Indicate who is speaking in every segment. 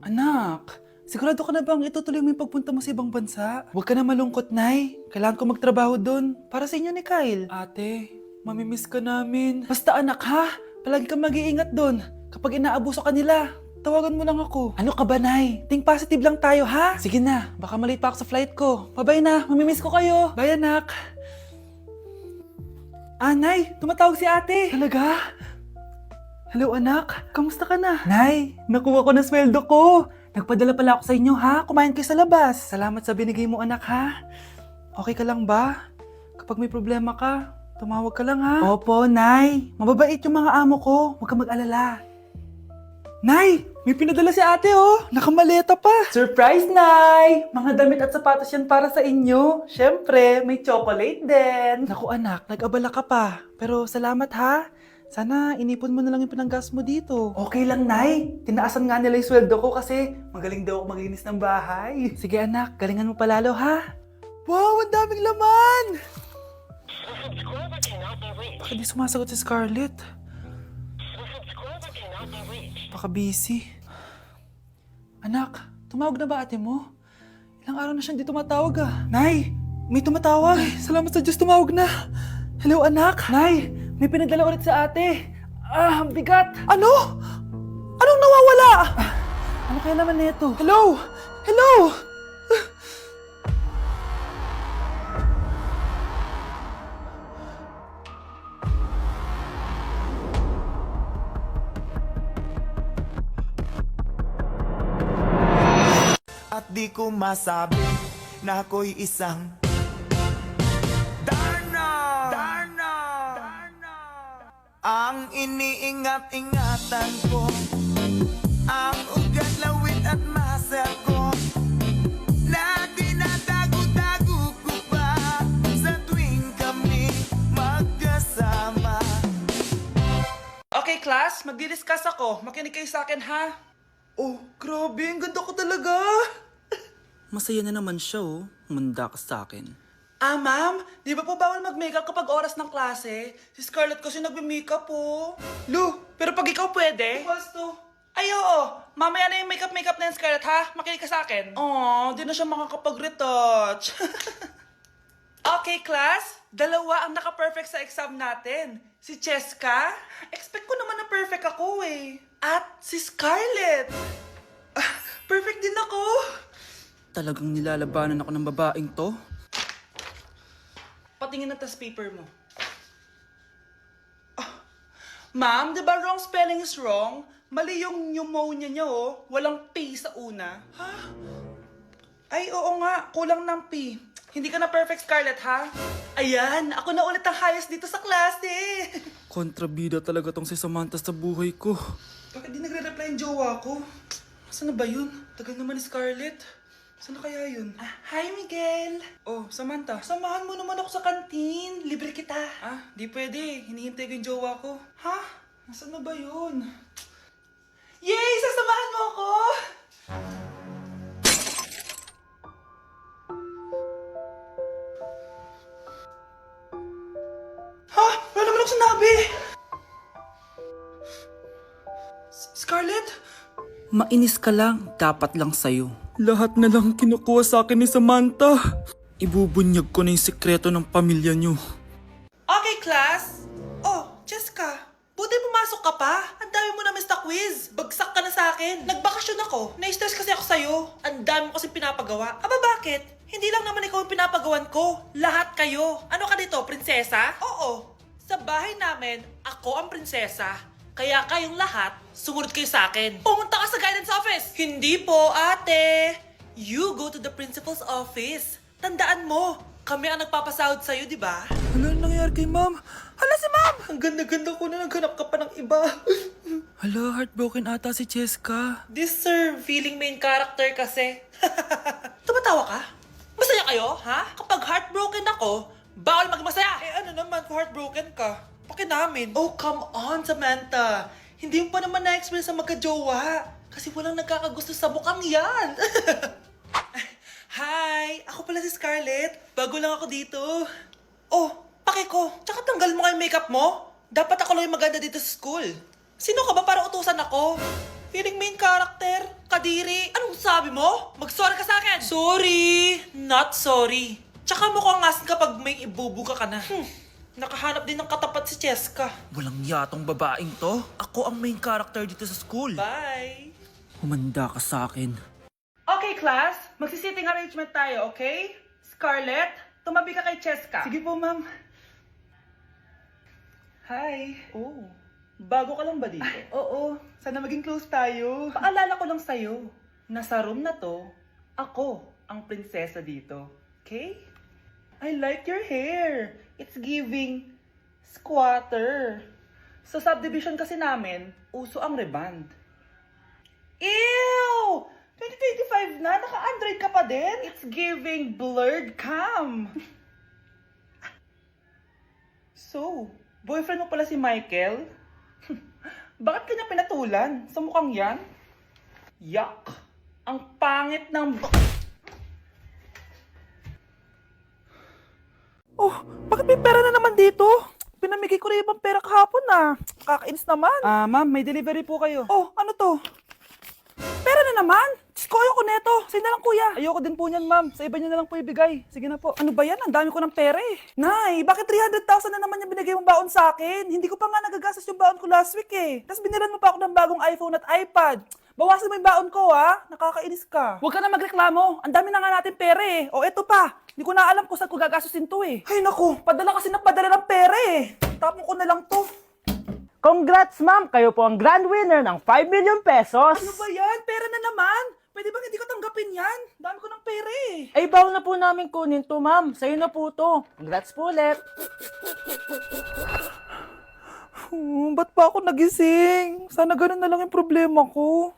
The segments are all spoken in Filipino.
Speaker 1: Anak, sigurado ka na bang itutuloy mo yung pagpunta mo sa ibang bansa? Huwag ka na malungkot, Nay. Kailangan ko magtrabaho doon para sa inyo ni Kyle. Ate, mamimiss ka namin. Basta anak ha, palagi kang mag-iingat doon. Kapag inaabuso ka nila, tawagan mo lang ako. Ano ka ba, Nay? Think positive lang tayo, ha? Sige na, baka malate pa ako sa flight ko. Bye-bye na, mamimiss ko kayo. Bye, anak. Nay, tumatawag si ate. Talaga? Hello anak, kamusta ka na? Nay, nakuha ko na sweldo ko. Nagpadala pala ako sa inyo ha, kumain kayo sa labas. Salamat sa binigay mo anak ha. Okay ka lang ba? Kapag may problema ka, tumawag ka lang ha. Opo, Nay. Mababait yung mga amo ko, huwag ka mag-alala. Nay, may pinadala si ate oh. Nakamaleta pa. Surprise, Nay! Mga damit at sapatos yan para sa inyo. Siyempre, may chocolate din. Naku anak, nag-abala ka pa. Pero salamat ha. Sana inipon mo na lang yung pinanggas mo dito. Okay lang, Nay. Tinaasan nga nila yung sweldo ko kasi magaling daw ako maglinis ng bahay. Sige anak, galingan mo palalo ha. Wow, ang daming laman! Bakit di sumasagot si Scarlett? Baka busy. Anak, tumawag na ba ate mo? Ilang araw na siyang di tumatawag ah. Nay, may tumatawag. Ay, salamat sa Diyos tumawag na. Hello anak. Nay, may pinadala ulit sa ate. Ang bigat. Ano? Anong nawawala? Ano kaya naman nito? Hello? Hello?
Speaker 2: At di ko masabi na ako'y isang Darna! Darna! Darna! Ang iniingat-ingatan ko, ang ugat, lawit at muscle ko, na dinadago-dago ko pa sa tuwing kami magkasama.
Speaker 1: Okay class, magdi-discuss ako. Makinig kayo sa akin ha. Oh, grabe, ang ganda ko talaga.
Speaker 3: Masaya na naman siya oh. Manda ka sa akin.
Speaker 1: Ma'am, di ba po bawal mag-makeup kapag oras ng klase? Si Scarlett kasi nagme-makeup po. Lu, pero pag ikaw pwede? Equals to. Ay, oo. Mamaya na yung makeup na yung Scarlett, ha? Makinig ka sa akin. Aw, di na siya makakapag-retouch. Okay, class. Dalawa ang naka-perfect sa exam natin. Si Cheska. Expect ko naman na perfect ako eh. At si Scarlett. Perfect din ako.
Speaker 3: Talagang nilalabanan ako ng babaeng to.
Speaker 1: Patingin na tas paper mo. Ma'am, di ba wrong spelling is wrong? Mali yung pneumonia niya oh. Walang P sa una. Ha? Ay, oo nga. Kulang ng P. Hindi ka na perfect, Scarlett, ha? Ayan, ako na ulit ang highest dito sa klase.
Speaker 3: Kontrabida talaga tong si Samantha sa buhay ko.
Speaker 1: Bakit di nagre-reply yung jowa ko? Saan na ba yun? Tagal naman ni Scarlett. Saan na kaya yun? Hi, Miguel! Oh, Samantha, samahan mo naman ako sa kantin. Libre kita. Di pwede. Hinihintay ko yung jowa ko. Ha? Nasaan na ba yun? Yay! Sasamahan mo ako! Ha? Wala naman ako sinabi! Scarlett?
Speaker 3: Mainis ka lang, dapat lang sa'yo. Lahat na lang kinukuha sa akin ni Samantha. Ibubunyag ko na yung sekreto ng pamilya niyo.
Speaker 1: Okay, class. Oh, Cheska. Buti pumasok ka pa. Ang dami mo na miss na quiz. Bagsak ka na sa akin. Nagbakasyon ako. Na-stress kasi ako sa'yo. Ang dami mo kasi pinapagawa. Aba, bakit? Hindi lang naman ikaw ang pinapagawan ko. Lahat kayo. Ano ka dito, prinsesa? Oo. Sa bahay namin, ako ang prinsesa. Kaya kayong lahat, sumunod kayo sa akin. Pumunta ka sa guidance office. Hindi po, ate. You go to the principal's office. Tandaan mo, kami ang nagpapasahod sa'yo, di ba?
Speaker 3: Ano nangyayari kay ma'am?
Speaker 1: Hala si ma'am! Ang ganda-ganda ko na naghanap ka pa ng iba.
Speaker 3: Hala, heartbroken ata si Cheska.
Speaker 1: This sir, feeling main character kasi. Tumatawa ka? Masaya kayo, ha? Kapag heartbroken ako, bawal maging masaya. Ano naman kung heartbroken ka? Pakinamin. Oh, come on, Samantha. Hindi mo pa naman na-experience sa magka-jowa. Kasi walang nagkakagusto sa mukhang yan. Hi! Ako pala si Scarlett. Bago lang ako dito. Oh, pake ko. Tsaka tanggal mo nga yung makeup mo. Dapat ako lang yung maganda dito sa school. Sino ka ba para utusan ako?
Speaker 4: Feeling main character? Kadiri? Anong sabi mo? Mag-sorry ka sa akin! Sorry! Not sorry. Tsaka mukhang asin kapag may ibubuga ka na. Nakahanap din ng katapat si Cheska.
Speaker 3: Walang yatong babaeng to. Ako ang main character dito sa school.
Speaker 4: Bye!
Speaker 3: Humanda ka sa akin.
Speaker 1: Okay, class. Magsisitting arrangement tayo, okay? Scarlett, tumabi ka kay Cheska. Sige po, ma'am. Hi. Oh, bago ka lang ba dito? Oo, sana maging close tayo. Paalala ko lang sa'yo, nasa room na to, ako ang prinsesa dito. Okay? I like your hair. It's giving squatter. Sa subdivision kasi namin, uso ang reband. Ew! 2025 na, naka-Android ka pa din? It's giving blurred cam. So, boyfriend mo pala si Michael? Bakit kanya pinatulan? Sa mukhang yan? Yuck! Ang pangit ng... Oh, bakit may pera na naman dito? Pinamigay ko na ibang pera kahapon Kakainis naman. Ma'am, may delivery po kayo. Oh, ano to? Pera na naman? Diyos ko, ayoko neto. Sa'yo na lang, kuya. Ayoko din po niyan, ma'am. Sa iba niyo na lang po ibigay. Sige na po. Ano ba yan? Ang dami ko ng pera eh. Nay, bakit 300,000 na naman yung binigay mong baon sa akin? Hindi ko pa nga nagagastos yung baon ko last week eh. Tapos binilan mo pa ako ng bagong iPhone at iPad. Bawasan mo yung baon ko Nakakainis ka. Huwag ka na magreklamo. Ang dami na nga natin pera eh. O eto pa. Hindi ko na alam kung saan ko gagastusin to eh. Ay naku, padala kasi na padala ng pera eh. Tapon ko na lang to.
Speaker 5: Congrats ma'am! Kayo po ang grand winner ng 5 million pesos!
Speaker 1: Ano ba yan? Pera na naman. Pwede ba hindi ko tanggapin yan? Dami ko ng pera eh.
Speaker 5: Ay, bawal na po namin kunin to ma'am. Sa'yo na po to. Congrats po ulit!
Speaker 1: Ba't pa ako nagising? Sana ganun na lang yung problema ko.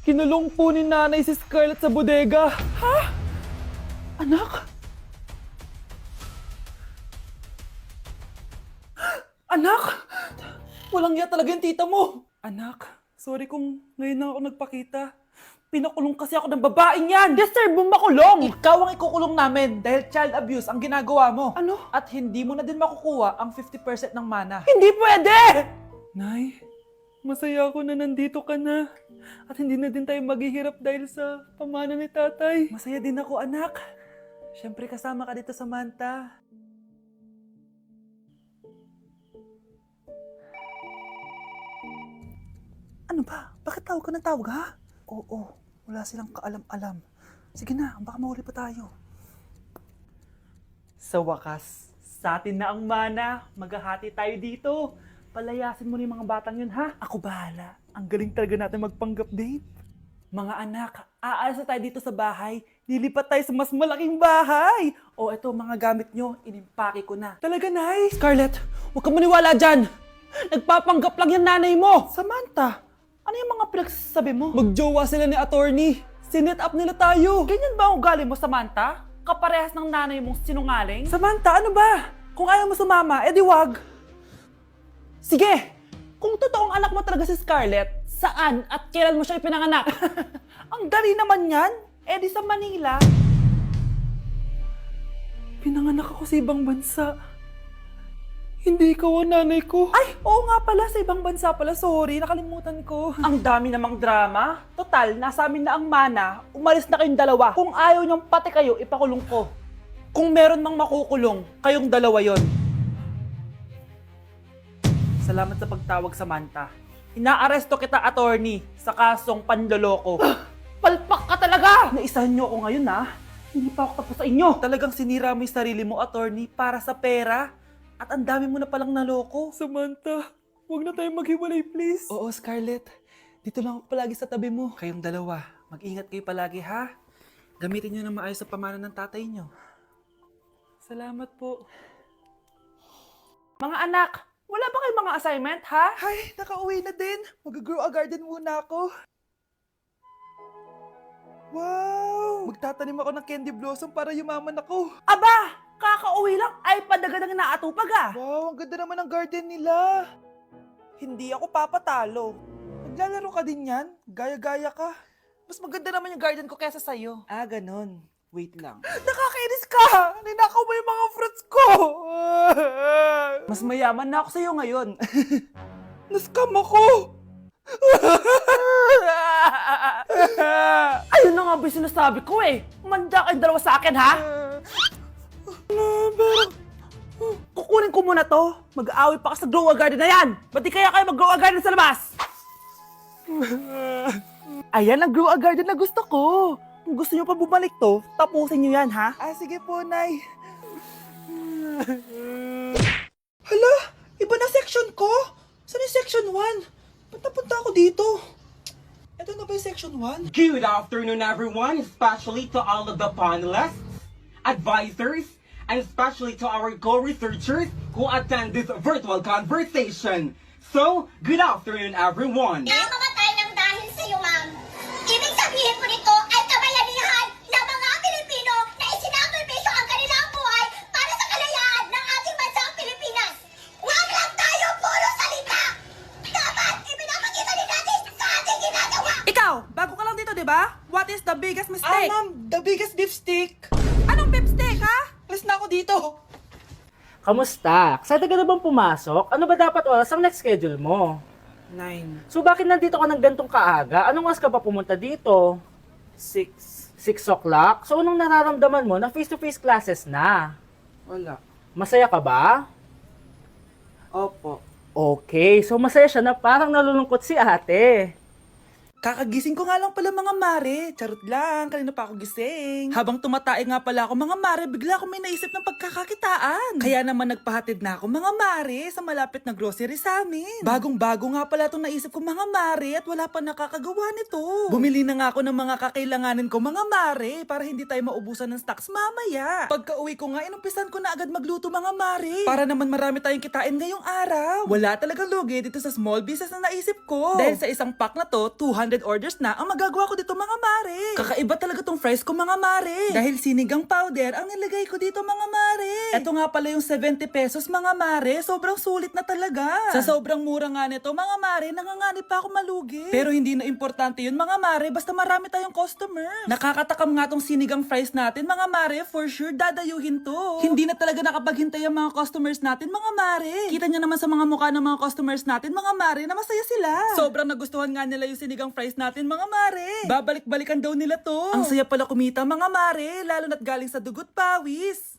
Speaker 1: Kinulong po ni nanay si Scarlett sa bodega. Ha? Anak? Anak? Walang iya talaga yung tita mo. Anak, sorry kung ngayon na ako nagpakita. Pinakulong kasi ako ng babaeng yan. Deserve mo makulong. Ikaw ang ikukulong namin dahil child abuse ang ginagawa mo. Ano? At hindi mo na din makukuha ang 50% ng mana. Hindi pwede! Nay, masaya ako na nandito ka na. At hindi na din tayo maghihirap dahil sa pamana ni tatay. Masaya din ako, anak. Siyempre kasama ka dito sa Manta. Ano ba? Bakit tawag ka ng tawag, ha? Oo, wala silang kaalam-alam. Sige na, baka mahuli pa tayo. Sa wakas, sa atin na ang mana. Maghahati tayo dito. Palayasin mo na yung mga batang yun, ha? Ako bahala. Ang galing talaga natin magpanggap date. Mga anak, aalis na tayo dito sa bahay. Lilipat tayo sa mas malaking bahay. O eto, mga gamit nyo, inimpake ko na. Talaga, Nay? Scarlett, huwag ka maniwala dyan. Nagpapanggap lang yung nanay mo. Samantha, ano yung mga pinagsasabi mo? Magjowa sila ni attorney. Sinet up nila tayo. Ganyan ba ang ugali mo, Samantha? Kaparehas ng nanay mong sinungaling? Samantha, ano ba? Kung ayaw mo sumama, edi wag. Sige! Kung totoong anak mo talaga si Scarlett, saan at kailan mo siya ipinanganak? Ang dali naman yan. Edi sa Manila. Pinanganak ako sa ibang bansa. Hindi ikaw ang nanay ko. Ay, oo nga pala, sa ibang bansa pala. Sorry, nakalimutan ko. Ang dami namang drama. Total, nasa amin na ang mana. Umalis na kayong dalawa. Kung ayaw niyong pati kayo, ipakulong ko. Kung meron mang makukulong, kayong dalawa yon. Salamat sa pagtawag, Samantha. Inaaresto kita, attorney, sa kasong panloloko. Palpak ka talaga! Naisahan niyo ako ngayon, Hindi pa ako tapos sa inyo. Talagang sinira mo yung sarili mo, attorney, para sa pera. At ang dami mo na palang naloko. Samantha, huwag na tayong maghiwalay, please. Oo, Scarlett. Dito lang ako palagi sa tabi mo. Kayong dalawa, mag-ingat kayo palagi, ha? Gamitin niyo na maayos sa pamana ng tatay niyo. Salamat po. Mga anak, wala ba kayong mga assignment, ha? Ay, nakauwi na din. Mag-grow a garden muna ako. Wow! Magtatanim ako ng candy blossom para yumaman ako. Aba! Kakauwi lang, ay padagan ang inaatupag Wow, ang ganda naman ng garden nila. Hindi ako papatalo. Maglalaro ka din yan? Gaya-gaya ka. Mas maganda naman yung garden ko kesa sa'yo. Ganon. Wait lang. Nakakainis ka! Ninakaw mo yung mga fruits ko! Mas mayaman na ako sa'yo ngayon. Nascam ako!
Speaker 5: Ayun na nga ba yung sinasabi ko eh. Manda kayong dalawa sa akin, ha? Kukunin ko muna to. Mag-aaway pa ka sa grow a garden na yan. Ba't di kaya kayo mag-grow a garden sa labas? Ayan ang grow a garden na gusto ko. Kung gusto nyo pa bumalik to, tapusin nyo yan, ha?
Speaker 1: Sige po, Nay. Hala, iba na section ko. Saan yung section 1? Ba't napunta ako dito? Ito na ba yung section 1?
Speaker 6: Good afternoon, everyone, especially to all of the panelists, advisors, and especially to our co-researchers who attend this virtual conversation. So, good afternoon, everyone.
Speaker 7: Namamatay ng dahil sa iyo, ma'am. Ibig sabihin po nito ay kabayanihan ng mga Pilipino na isinakripisyo ang kanilang buhay para sa kalayaan ng ating bansang Pilipinas. Huwag lang tayo puro salita! Dapat ipinapakita din natin sa ating ginagawa!
Speaker 4: Ikaw, bago ka lang dito, di ba? What is the biggest mistake?
Speaker 1: Ma'am, the biggest beef stick.
Speaker 4: Anong beef steak, ha?
Speaker 1: Alis na ako dito.
Speaker 5: Kamusta? Excited ka na bang pumasok? Ano ba dapat oras ang next schedule mo?
Speaker 1: 9,
Speaker 5: So bakit nandito ka ng gantong kaaga? Anong oras ka pa pumunta dito?
Speaker 1: 6,
Speaker 5: 6 o'clock? So anong nararamdaman mo na face-to-face classes na?
Speaker 1: wala.
Speaker 5: Masaya ka ba?
Speaker 1: Opo.
Speaker 5: Okay, so masaya siya na parang nalulungkot si ate.
Speaker 1: Kakagising ko nga lang pala mga mare. Charot lang, kanina pa ako gising. Habang tumatae nga pala ako mga mare, bigla ako may naisip ng pagkakakitaan. Kaya naman nagpahatid na ako mga mare sa malapit na grocery sa amin. Bagong-bago nga pala itong naisip ko mga mare at wala pa nakakagawa nito. Bumili na nga ako ng mga kakailanganin ko mga mare para hindi tayo maubusan ng stocks mamaya. Pagka uwi ko nga, inumpisan ko na agad magluto mga mare. Para naman marami tayong kitain ngayong araw. Wala talagang lugi dito sa small business na naisip ko. Dahil sa isang pack na to, 200 orders na ang magagawa ko dito mga mare. Kakaiba talaga tong fries ko mga mare. Dahil sinigang powder ang nilagay ko dito mga mare. Ito nga pala yung 70 pesos mga mare. Sobrang sulit na talaga. Sa sobrang mura nga nito mga mare, nanganganib pa ako malugi. Pero hindi na importante yun mga mare, basta marami tayong customer. Nakakatakam nga tong sinigang fries natin mga mare, for sure dadayuhin to. Hindi na talaga nakapaghintay ang mga customers natin mga mare. Kita niyo naman sa mga mukha ng mga customers natin mga mare na masaya sila. Sobrang nagustuhan nga nila yung sinigang fries natin mga mare. Babalik-balikan daw nila to. Ang saya pala kumita mga mare, lalo na't galing sa dugot pawis.